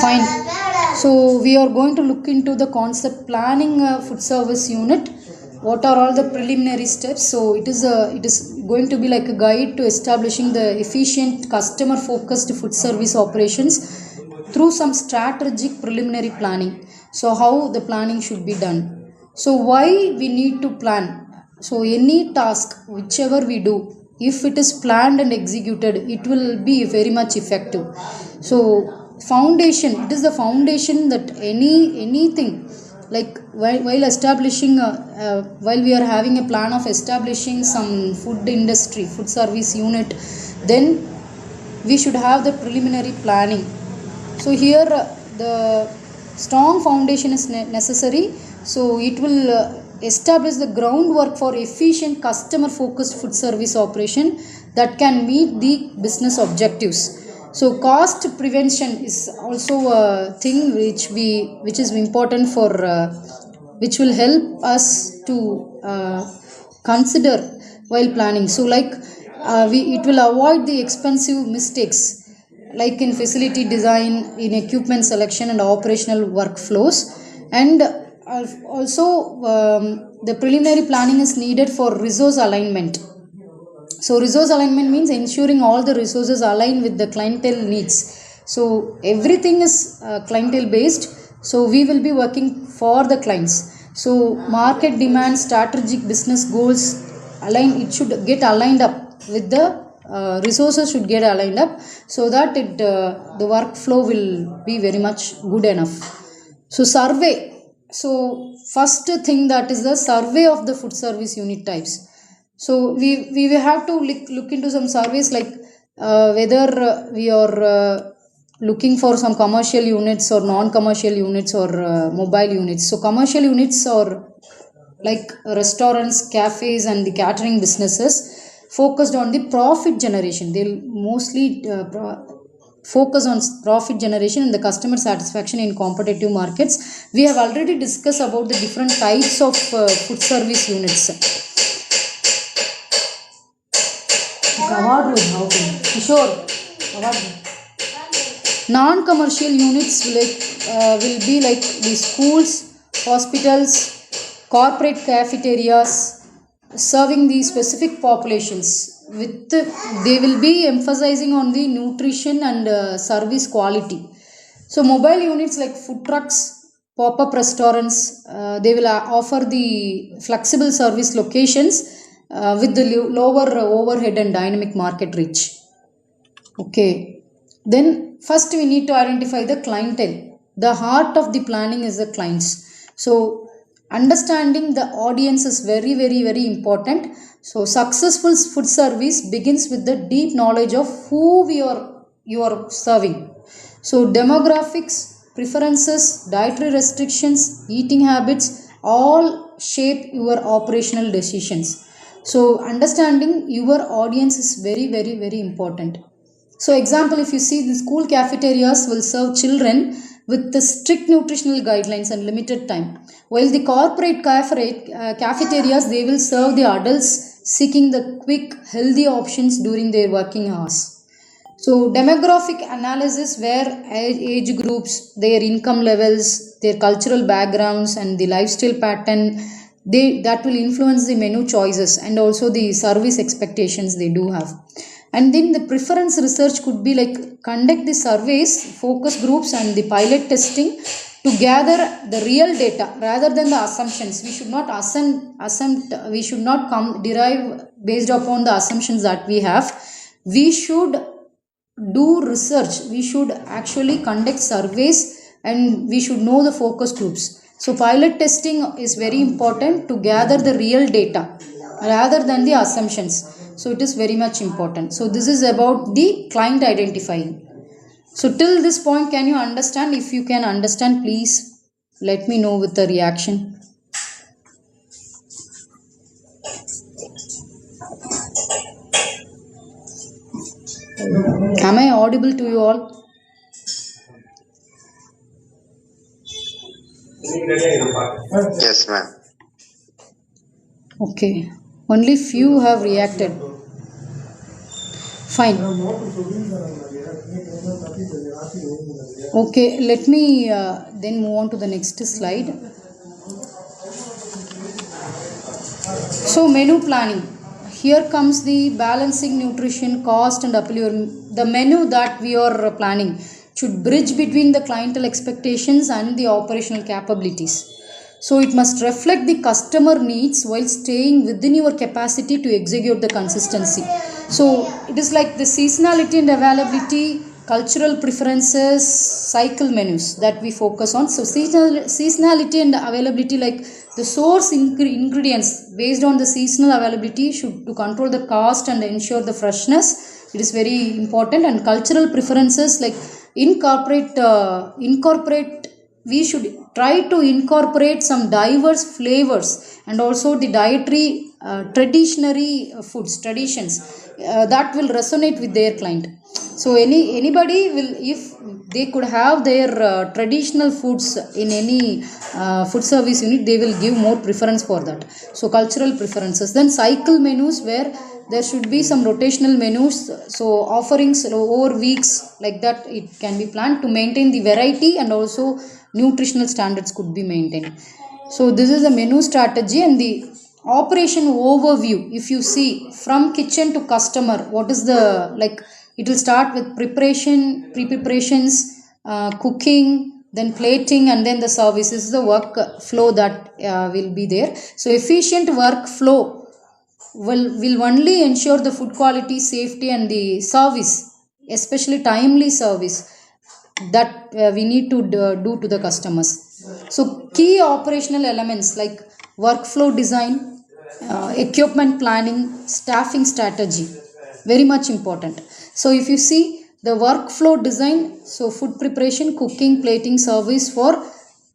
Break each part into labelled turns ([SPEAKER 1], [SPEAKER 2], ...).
[SPEAKER 1] Fine. So we are going to look into the concept planning food service unit. What are all the preliminary steps? So it is going to be like a guide to establishing the efficient customer focused food service operations through some strategic preliminary planning. So how the planning should be done. So why we need to plan? So any task whichever we do, if it is planned and executed, it will be very much effective. So foundation, it is the foundation that anything, like while establishing while we are having a plan of establishing some food industry food service unit, then we should have the preliminary planning. So here the strong foundation is necessary. So it will establish the groundwork for efficient customer focused food service operation that can meet the business objectives. So cost prevention is also a thing which is important for which will help us to consider while planning. So like it will avoid the expensive mistakes like in facility design, in equipment selection and operational workflows. And also the preliminary planning is needed for resource alignment. So resource alignment means ensuring all the resources align with the clientele needs. So everything is clientele based. So we will be working for the clients. So market demand, strategic business goals align. It should get aligned up with the resources should get aligned up, so that the workflow will be very much good enough. So survey. So first thing, that is the survey of the food service unit types. So we will have to look into some surveys, like whether we are looking for some commercial units or non-commercial units or mobile units. So commercial units are like restaurants, cafes and the catering businesses focused on the profit generation. They'll mostly focus on profit generation and the customer satisfaction in competitive markets. We have already discussed about the different types of food service units. Non-commercial units will be like the schools, hospitals, corporate cafeterias, serving the specific populations. They will be emphasizing on the nutrition and service quality. So mobile units like food trucks, pop-up restaurants, they will offer the flexible service locations with the lower overhead and dynamic market reach. Okay. Then first we need to identify the clientele. The heart of the planning is the clients. So understanding the audience is very, very, very important. So successful food service begins with the deep knowledge of who you are serving. So demographics, preferences, dietary restrictions, eating habits all shape your operational decisions. So understanding your audience is very, very, very important. So example, if you see, the school cafeterias will serve children with the strict nutritional guidelines and limited time, while the corporate cafeterias, they will serve the adults seeking the quick healthy options during their working hours. So demographic analysis, where age groups, their income levels, their cultural backgrounds and the lifestyle pattern, that will influence the menu choices and also the service expectations they do have. And then the preference research could be like conduct the surveys, focus groups and the pilot testing to gather the real data rather than the assumptions. We should not we should not derive based upon the assumptions that we have. We should do research. We should actually conduct surveys and we should know the focus groups. So pilot testing is very important to gather the real data rather than the assumptions. So it is very much important. So this is about the client identifying. So till this point, can you understand? If you can understand, please let me know with the reaction. Am I audible to you all?
[SPEAKER 2] Yes, ma'am.
[SPEAKER 1] Okay. Only few have reacted. Fine. Okay, let me then move on to the next slide. So, menu planning. Here comes the balancing nutrition, cost, and appeal. The menu that we are planning should bridge between the clientele expectations and the operational capabilities. So, it must reflect the customer needs while staying within your capacity to execute the consistency. So, it is like the seasonality and availability, cultural preferences, cycle menus that we focus on. So, seasonality and availability, like the source ingredients based on the seasonal availability should to control the cost and ensure the freshness. It is very important. And cultural preferences, like incorporate we should try to incorporate some diverse flavors and also the dietary traditionary foods traditions that will resonate with their client. So anybody will, if they could have their traditional foods in any food service unit, they will give more preference for that. So cultural preferences. Then cycle menus, where there should be some rotational menus, so offerings over weeks, like that it can be planned to maintain the variety and also nutritional standards could be maintained. So this is the menu strategy. And the operation overview, if you see from kitchen to customer, what is the, like, it will start with preparation, pre-preparations, cooking, then plating, and then the service. This is the work flow that will be there. So efficient workflow will only ensure the food quality, safety, and the service, especially timely service, that we need to do to the customers. So key operational elements like workflow design, equipment planning, staffing strategy, very much important. So if you see the workflow design, so food preparation, cooking, plating, service, for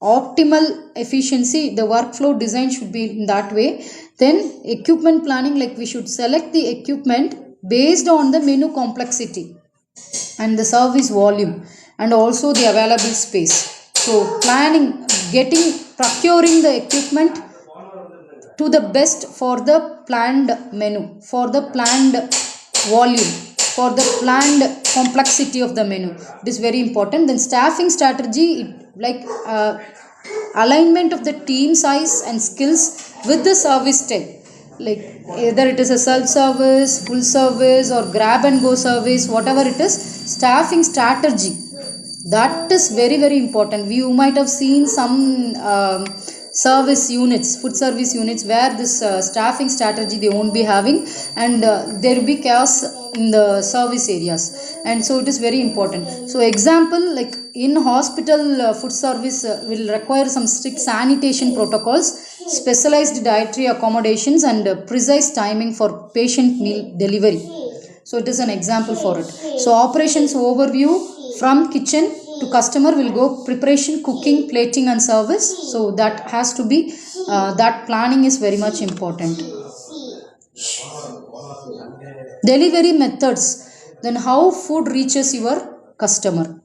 [SPEAKER 1] optimal efficiency, the workflow design should be in that way. Then equipment planning, like we should select the equipment based on the menu complexity and the service volume and also the available space. So planning, getting, procuring the equipment to the best for the planned menu, for the planned volume, for the planned complexity of the menu. It is very important. Then staffing strategy, like alignment of the team size and skills with the service type, like either it is a self service, full service, or grab and go service, whatever it is, staffing strategy, that is very very important. You might have seen some service units, food service units, where this staffing strategy they won't be having, and there will be chaos in the service areas, and so it is very important. So example, like in hospital food service will require some strict sanitation protocols, specialized dietary accommodations, and precise timing for patient meal delivery. So it is an example for it. So operations overview, from kitchen to customer will go preparation, cooking, plating, and service. So that has to be that planning is very much important. Delivery methods, then how food reaches your customer.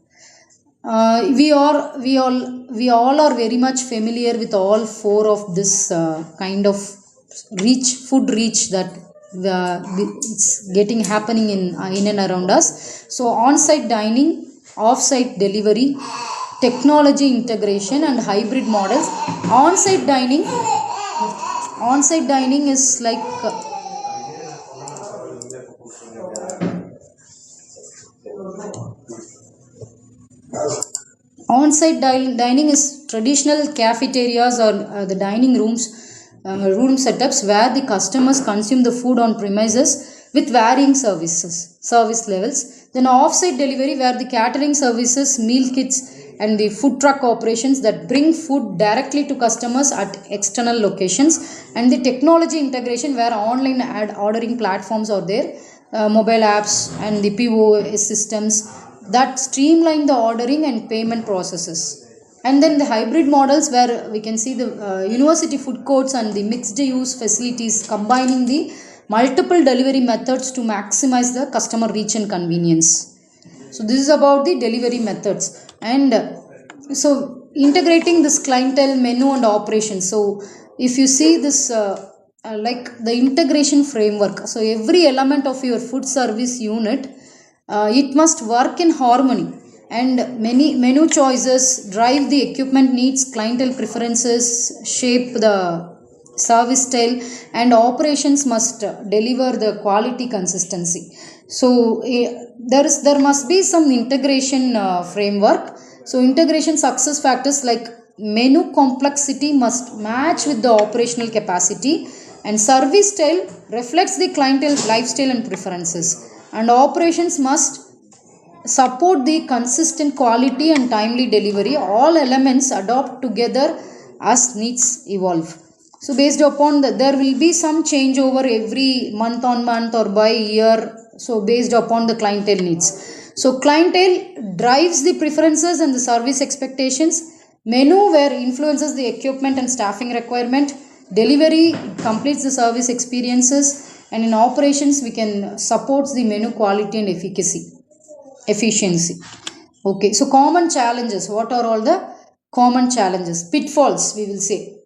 [SPEAKER 1] We all are very much familiar with all four of this kind of food reach that it's getting happening in and around us. So on-site dining, off-site delivery, technology integration, and hybrid models. On-site dining is like on-site dining is traditional cafeterias or the dining rooms, room setups where the customers consume the food on premises with varying service levels. Then off-site delivery, where the catering services, meal kits, and the food truck operations that bring food directly to customers at external locations. And the technology integration, where online ad ordering platforms are there, mobile apps, and the POS systems that streamline the ordering and payment processes. And then the hybrid models, where we can see the university food courts and the mixed use facilities combining the multiple delivery methods to maximize the customer reach and convenience. So this is about the delivery methods. And so integrating this clientele, menu, and operations. So if you see this like the integration framework. So every element of your food service unit, it must work in harmony, and many menu choices drive the equipment needs, clientele preferences shape the service style, and operations must deliver the quality consistency. So there must be some integration framework. So integration success factors like menu complexity must match with the operational capacity, and service style reflects the clientele lifestyle and preferences, and operations must support the consistent quality and timely delivery. All elements adopt together as needs evolve. So based upon that, there will be some changeover every month on month or by year, so based upon the clientele needs. So clientele drives the preferences and the service expectations. Menu where influences the equipment and staffing requirement. Delivery completes the service experiences, and in operations we can support the menu quality and efficiency. Okay, so common challenges. What are all the common challenges? Pitfalls, we will say.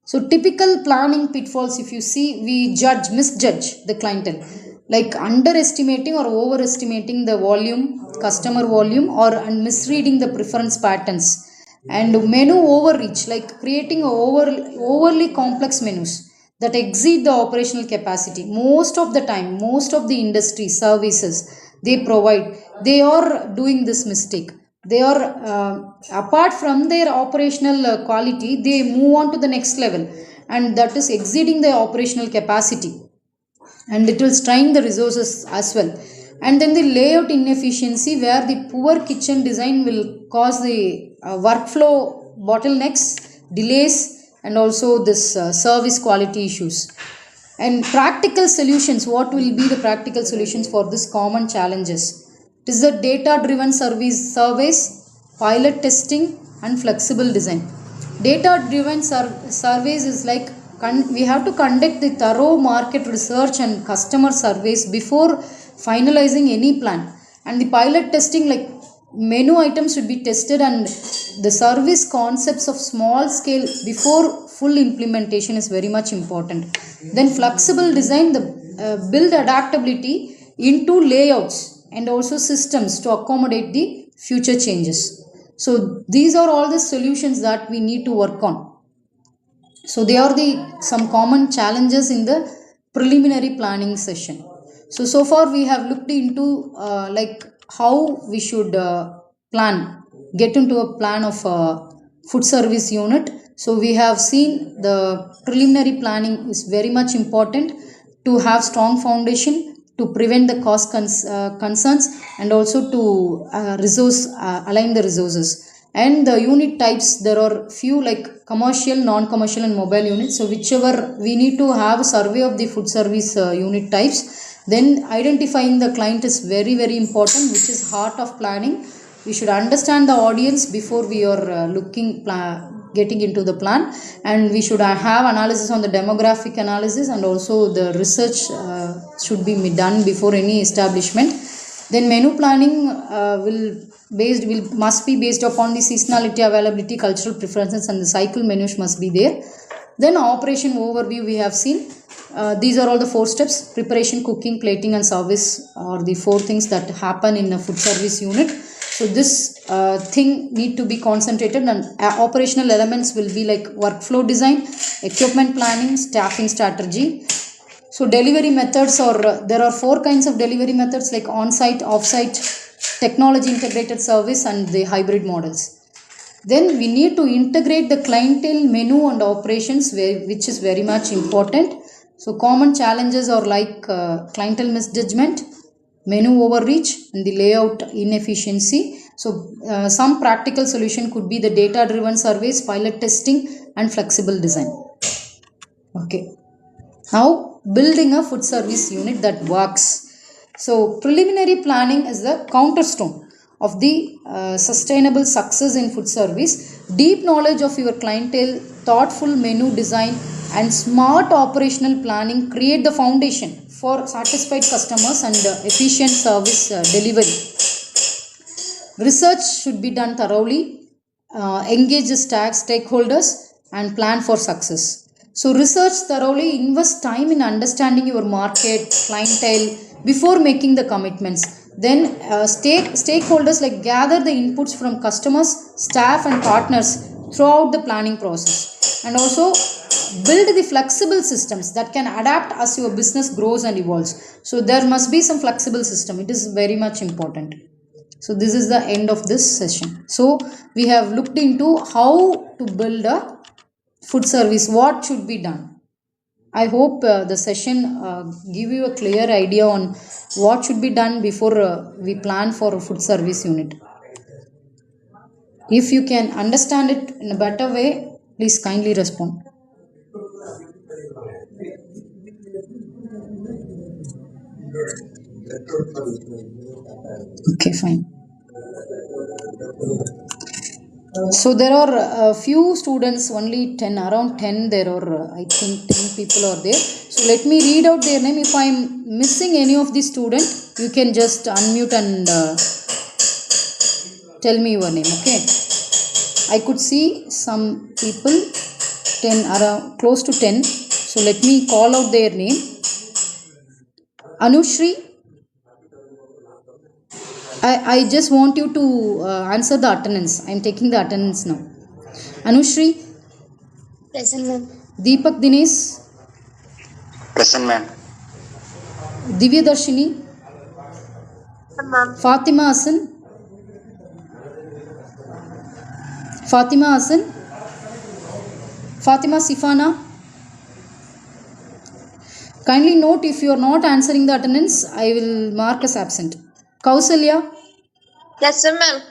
[SPEAKER 1] So typical planning pitfalls, if you see, we misjudge the clientele, like underestimating or overestimating the volume, customer volume, or misreading the preference patterns, and menu overreach, like creating overly complex menus that exceed the operational capacity. Most of the time, most of the industry services they provide, they are doing this mistake. They are apart from their operational quality, they move on to the next level, and that is exceeding the operational capacity, and it will strain the resources as well. And then the layout inefficiency, where the poor kitchen design will cause the workflow bottlenecks, delays, and also this service quality issues. And practical solutions, what will be the practical solutions for this common challenges? It is the data driven surveys, pilot testing, and flexible design. Data driven surveys is like we have to conduct the thorough market research and customer surveys before finalizing any plan. And the pilot testing, like menu items should be tested and the service concepts of small scale before full implementation is very much important. Then flexible design, the build adaptability into layouts and also systems to accommodate the future changes. So these are all the solutions that we need to work on. So they are the some common challenges in the preliminary planning session. So far we have looked into like how we should get into a plan of food service unit. So we have seen the preliminary planning is very much important to have strong foundation, to prevent the cost concerns, and also to align the resources. And the unit types, there are few like commercial, non-commercial, and mobile units. So whichever, we need to have a survey of the food service unit types. Then identifying the client is very very important, which is heart of planning. We should understand the audience before we are getting into the plan, and we should have analysis on the demographic analysis, and also the research should be done before any establishment. Then menu planning must be based upon the seasonality, availability, cultural preferences, and the cycle menus must be there. Then operation overview, we have seen these are all the 4 steps: preparation, cooking, plating, and service are the 4 things that happen in a food service unit. So this thing need to be concentrated, and operational elements will be like workflow design, equipment planning, staffing strategy. So delivery methods, or there are 4 kinds of delivery methods, like on-site, off-site, technology integrated service, and the hybrid models. Then we need to integrate the clientele, menu, and operations, which is very much important. So common challenges are like clientele misjudgment, menu overreach, and the layout inefficiency. So some practical solution could be the data driven surveys, pilot testing, and flexible design. Okay, now building a food service unit that works. So preliminary planning is the cornerstone of the sustainable success in food service. Deep knowledge of your clientele, thoughtful menu design, and smart operational planning create the foundation for satisfied customers and efficient service delivery. Research should be done thoroughly, engage the stakeholders, and plan for success. So research thoroughly, invest time in understanding your market, clientele before making the commitments. Then stakeholders like gather the inputs from customers, staff, and partners throughout the planning process. And also build the flexible systems that can adapt as your business grows and evolves. So there must be some flexible system. It is very much important. So this is the end of this session. So we have looked into how to build a food service, what should be done. I hope the session give you a clear idea on what should be done before we plan for a food service unit. If you can understand it in a better way, please kindly respond. Okay, fine. So there are a few students, only 10, around 10, there are, I think 10 people are there. So let me read out their name. If I am missing any of the student, you can just unmute and tell me your name, okay? I could see some people, 10, around close to 10. So let me call out their name. Anushri, I just want you to answer the attendance. I am taking the attendance now. Anushri.
[SPEAKER 2] Present, ma'am.
[SPEAKER 1] Deepak Dinesh.
[SPEAKER 3] Present, ma'am.
[SPEAKER 1] Divya Darshini.
[SPEAKER 2] Ma'am.
[SPEAKER 1] Fatima Hassan. Fatima Hassan. Fatima Sifana. Kindly note, if you are not answering the attendance, I will mark as absent. Kausalya.
[SPEAKER 2] Yes, sir, ma'am.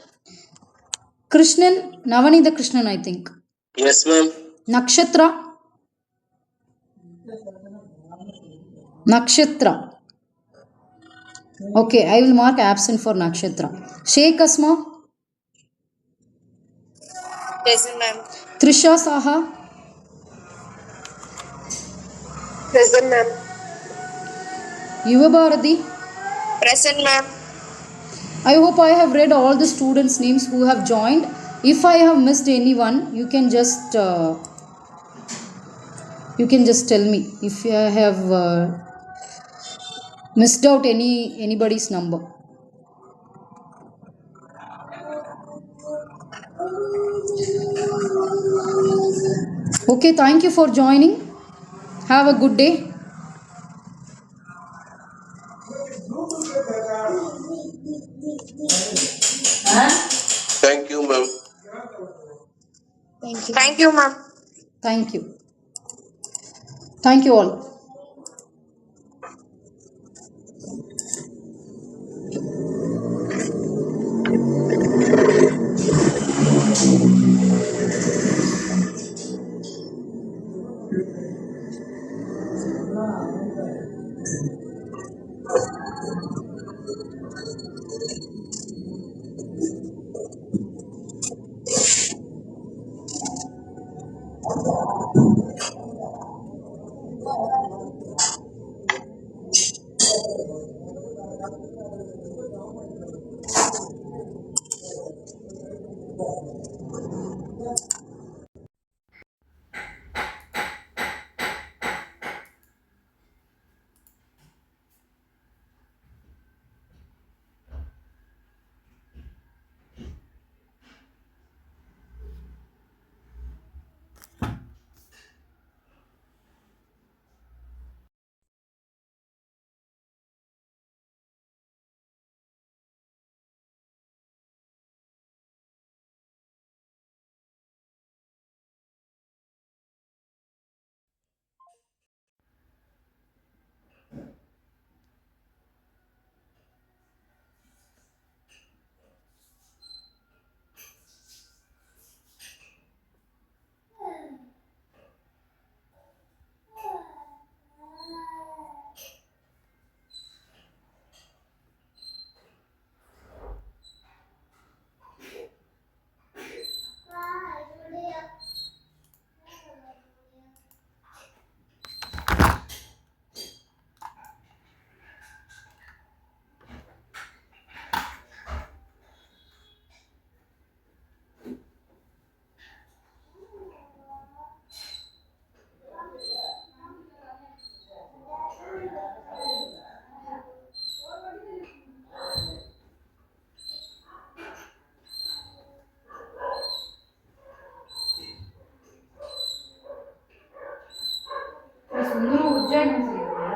[SPEAKER 1] Krishnan. Navanida Krishnan, I think.
[SPEAKER 3] Yes, ma'am.
[SPEAKER 1] Nakshatra. Nakshatra. Okay, I will mark absent for Nakshatra. Sheikh Asma.
[SPEAKER 2] Present, ma'am.
[SPEAKER 1] Trisha Saha.
[SPEAKER 2] Present, ma'am.
[SPEAKER 1] Yuva Bharati.
[SPEAKER 2] Present, ma'am.
[SPEAKER 1] I hope I have read all the students' names who have joined. If I have missed anyone, you can just tell me if I have missed out anybody's number. Okay, thank you for joining. Have a good day.
[SPEAKER 3] Thank you, ma'am.
[SPEAKER 2] Thank you. Thank you, ma'am.
[SPEAKER 1] Thank you. Thank you all. உஜ்ஜாயினம் செய்யறியா?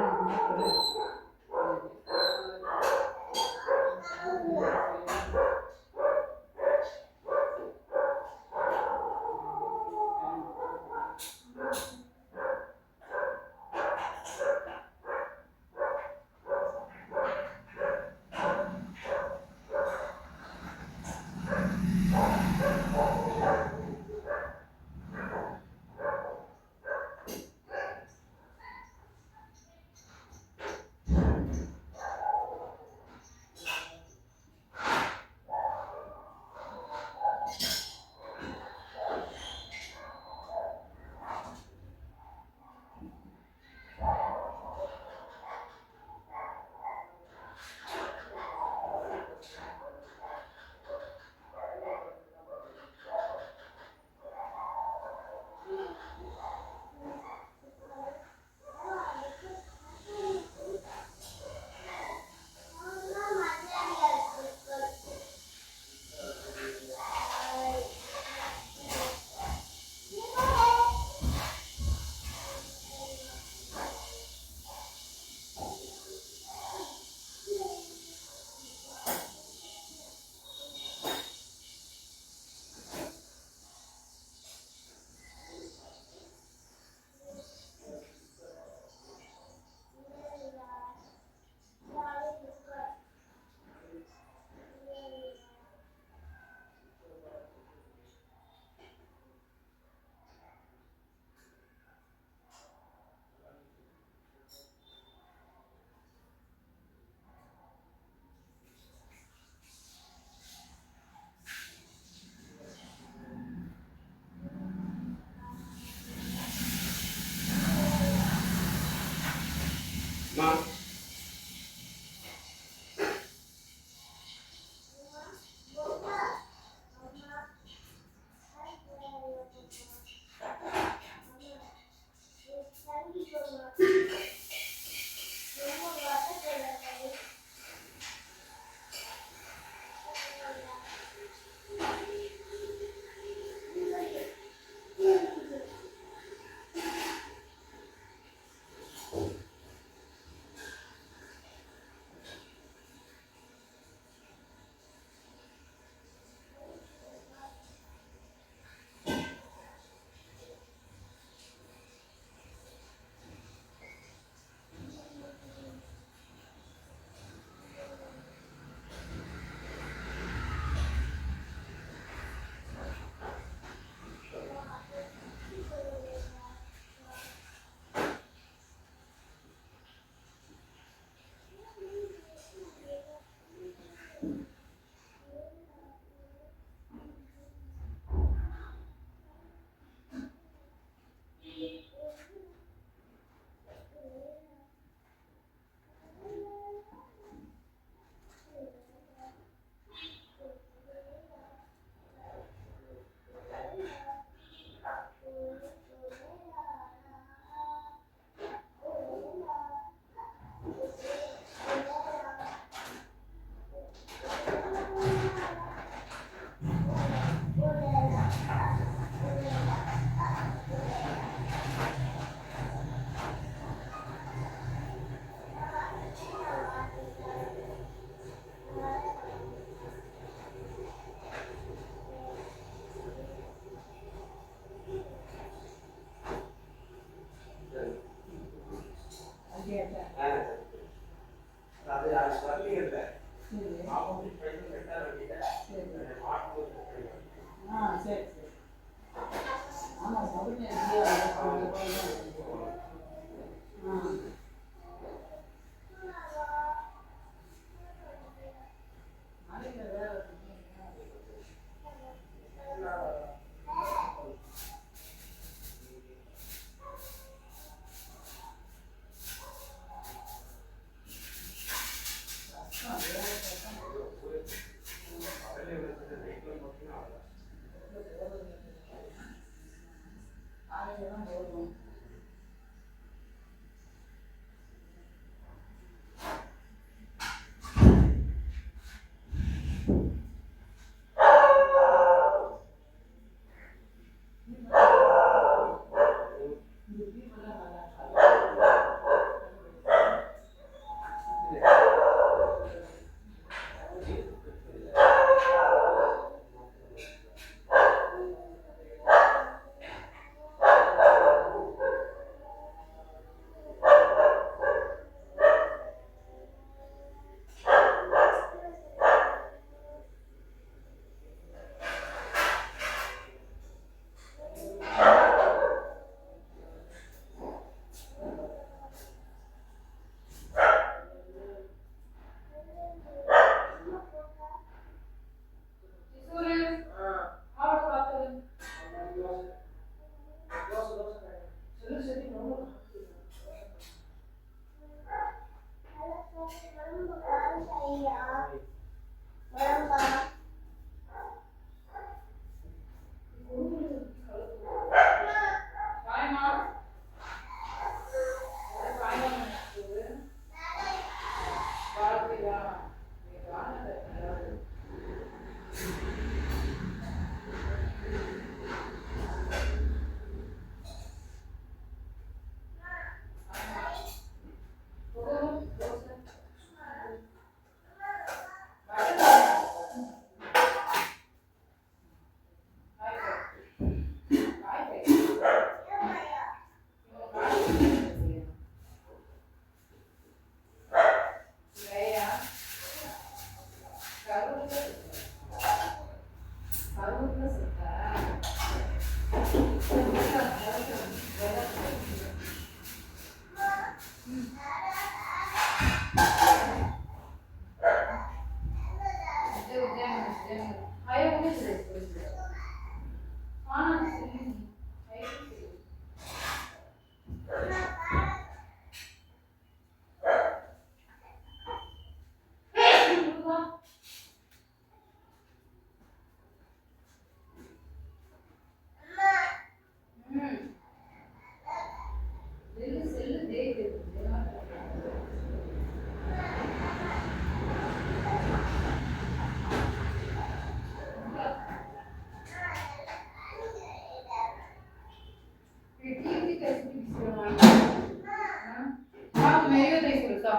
[SPEAKER 1] मेरे को देख लो सा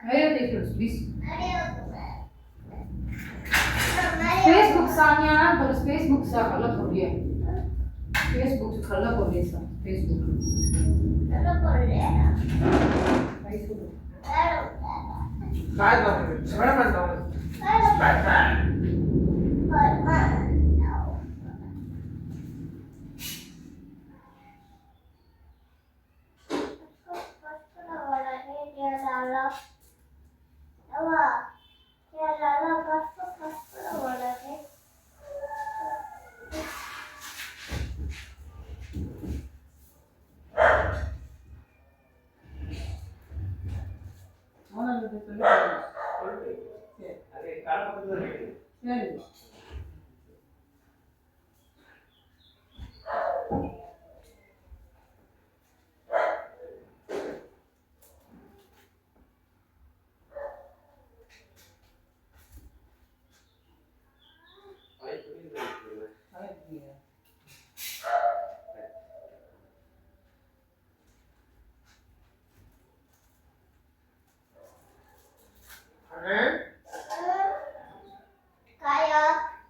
[SPEAKER 1] मेरे को देख लो please Facebook Sania पर Facebook सा colour हो रही है फेसबुक कलर हो रही है सा फेसबुक
[SPEAKER 4] काय करते सगळं म्हणतो अरे काल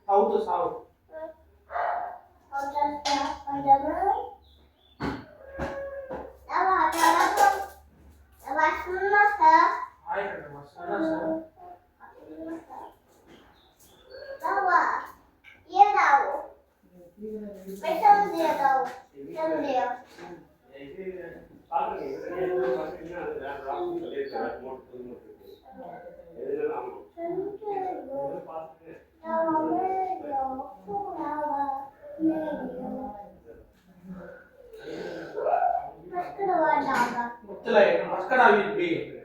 [SPEAKER 4] How to sound? I don't know. Maskara with B.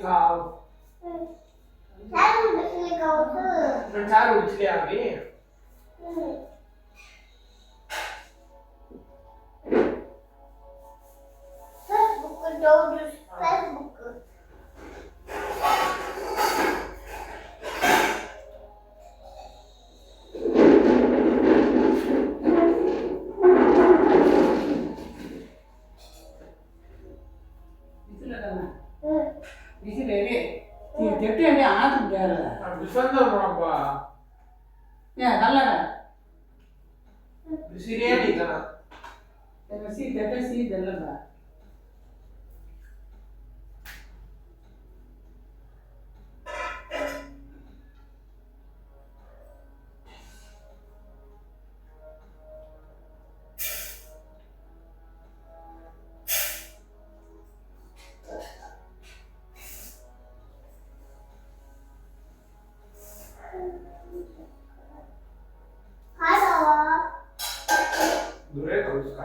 [SPEAKER 4] Khảo. मैं चार उछले आ गई बिस्वंदर मोरब्बा बिसिरियानी तना दूरे तो उसका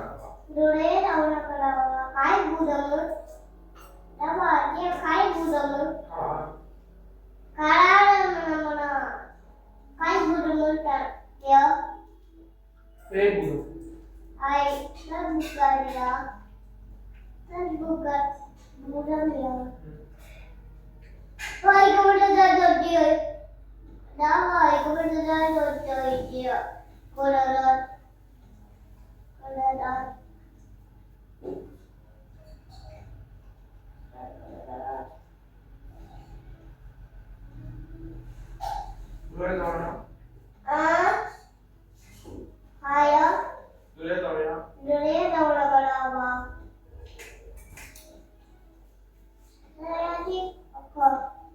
[SPEAKER 4] एक बुदो दूरे तो ना दूरे तो या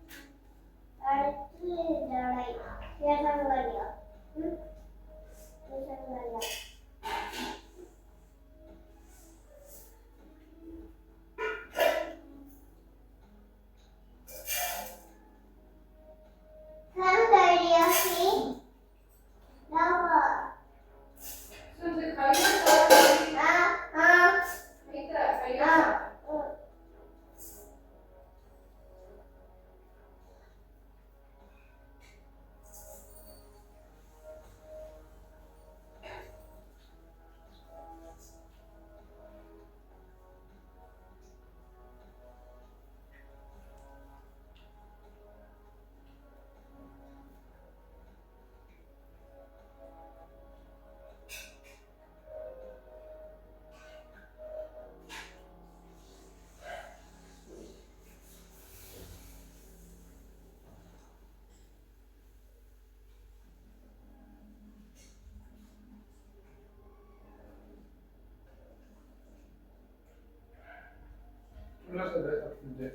[SPEAKER 4] उल्लास है सब मुझे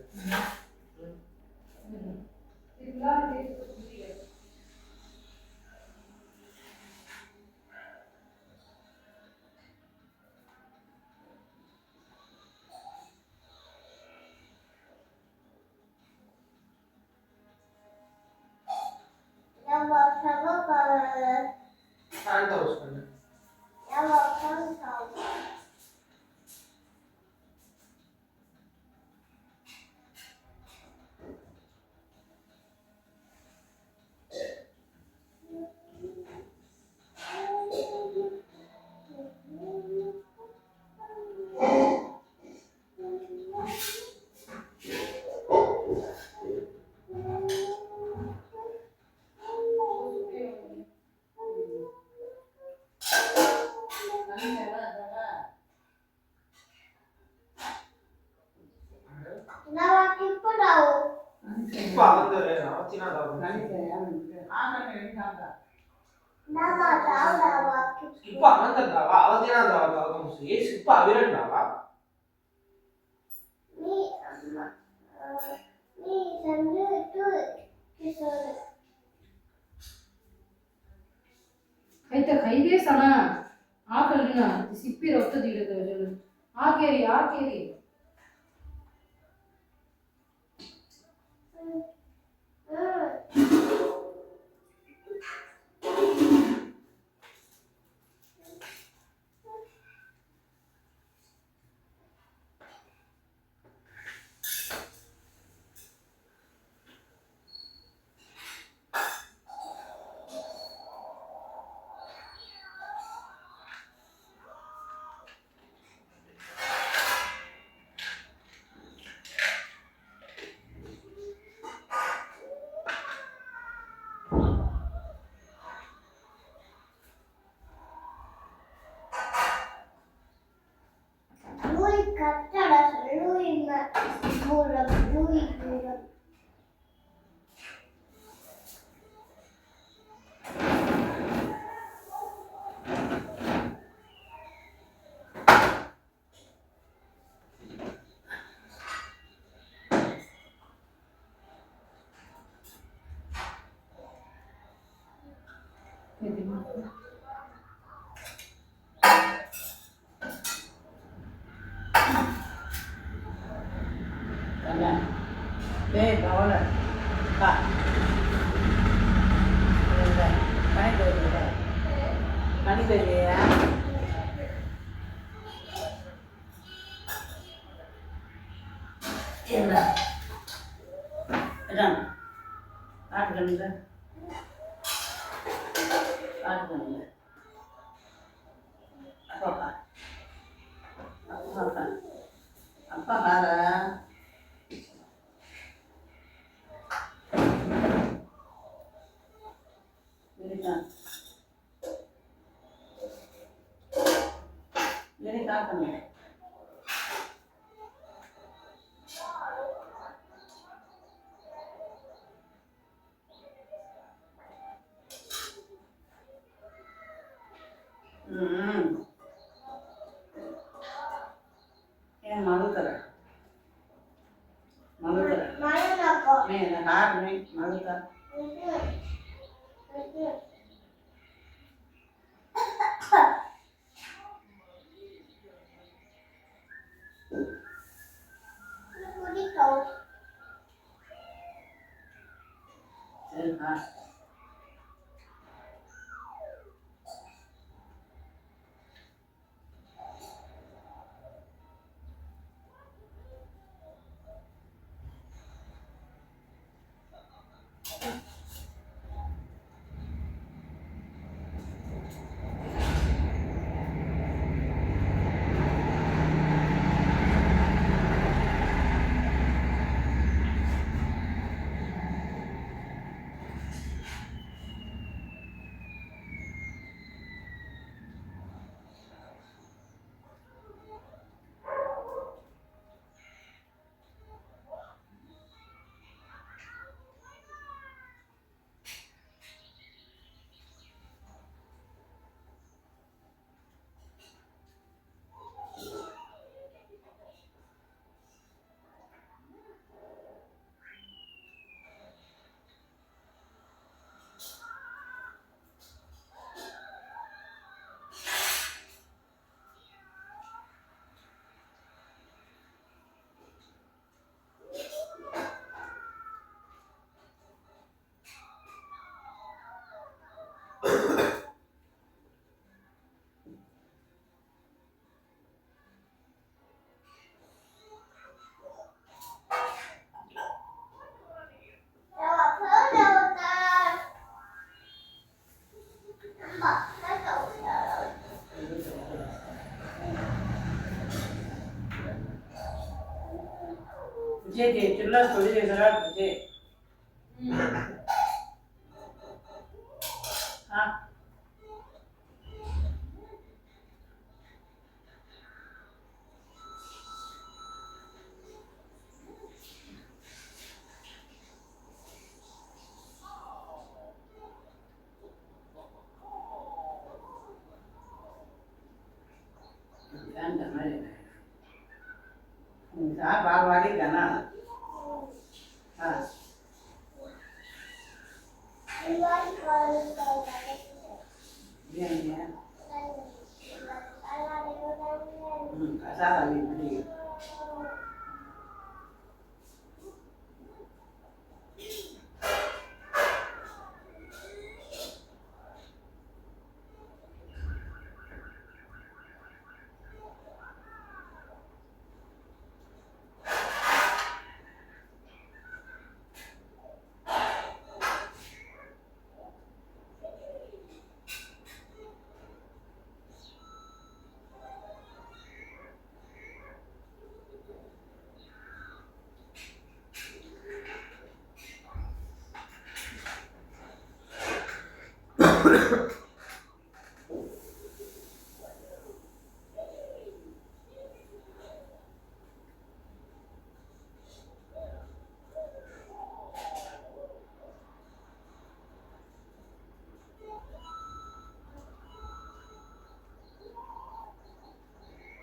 [SPEAKER 4] शांत हो उसमें इप्पा अंदर है ना चिना दाव इप्पा अंदर दावा अवतिना दावा दावा तुमसे ये इप्पा अविरन दावा
[SPEAKER 1] అయితే ఖైదే సనా ఆకలిన సిప్పి రొత్త తీడదు ఆకేరి ఆకేరి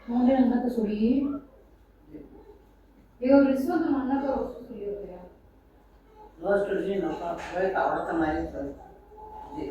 [SPEAKER 1] मुझे अंदर तो सुड़ी ये और इसमें तो मन्ना का रोस्ट सुड़ी हो गया
[SPEAKER 5] रोस्ट जी ना का वे का और तुम्हारी जी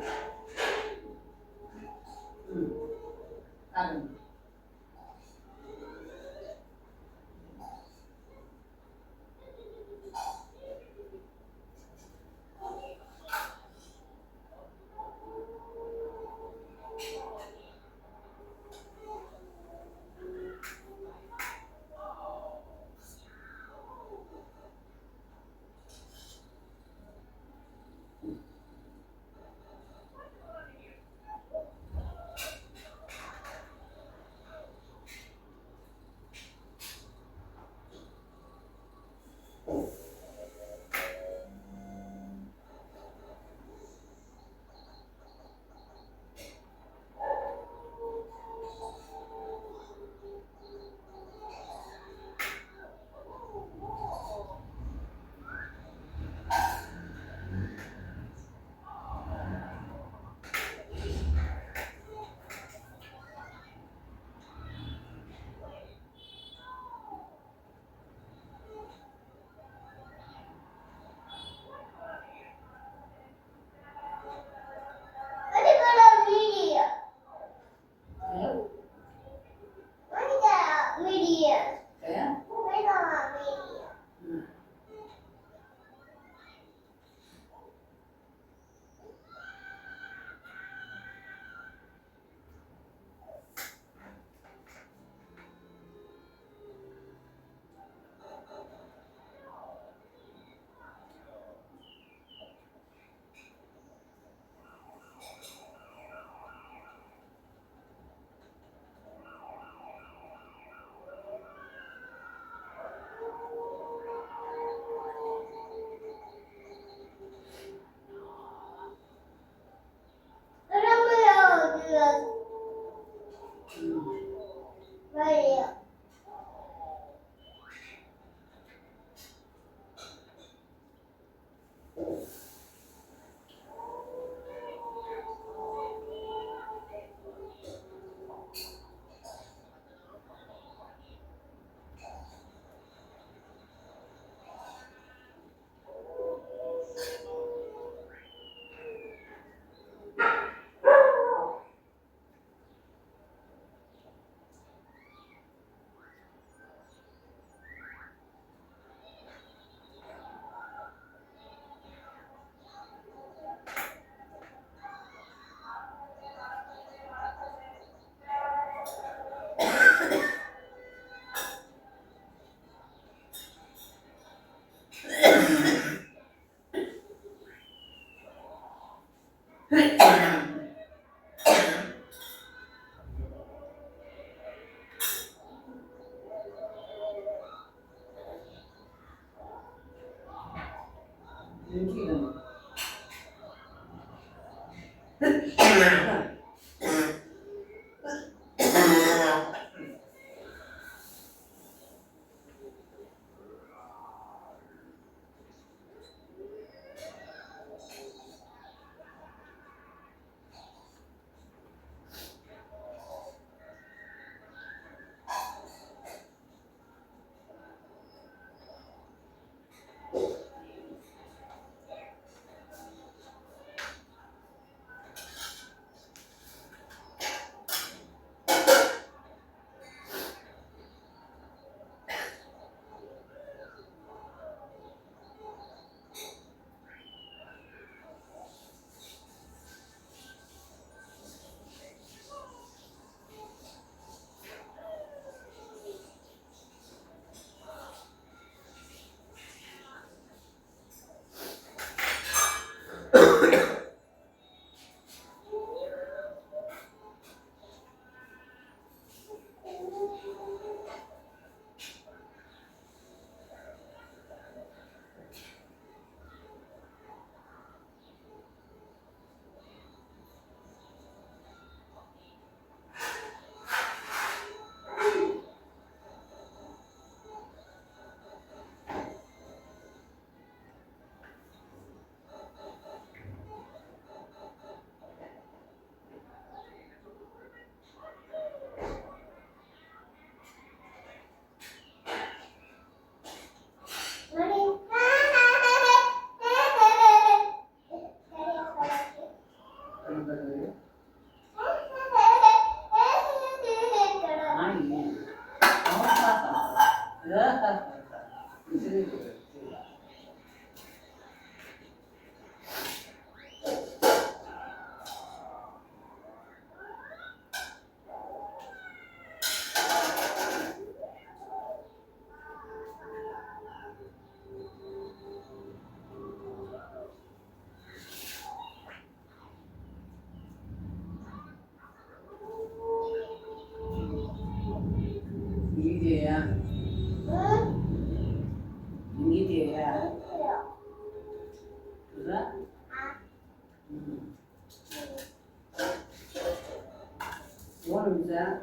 [SPEAKER 5] ஒரு நிமிஷம்.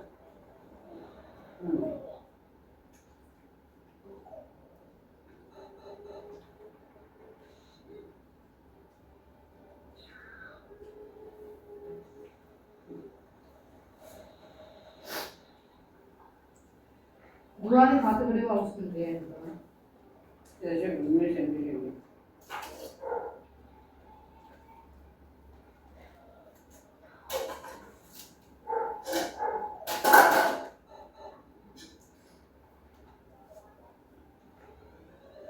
[SPEAKER 1] గురువారం పాతగడే వస్తుంది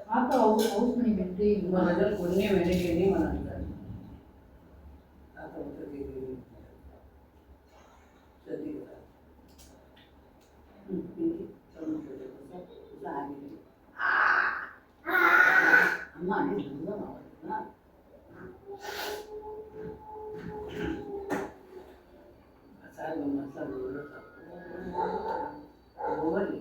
[SPEAKER 1] పాత హౌస్ మనీ పెట్టి
[SPEAKER 5] మన దగ్గర కొన్ని వెనకేని మన అంటారు అమ్మ అని అవుతుందా మసాలా మసాలా ఓవర్లీ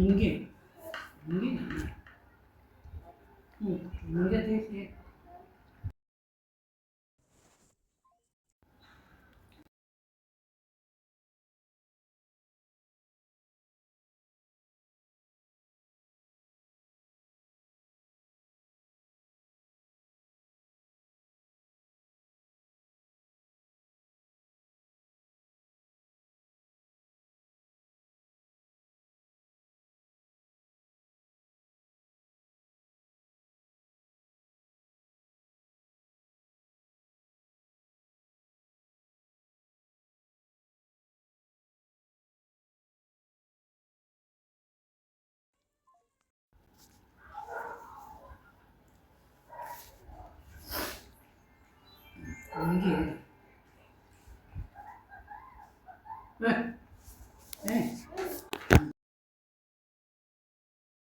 [SPEAKER 5] ఇంకే ఇంకే తీసి ఇంకే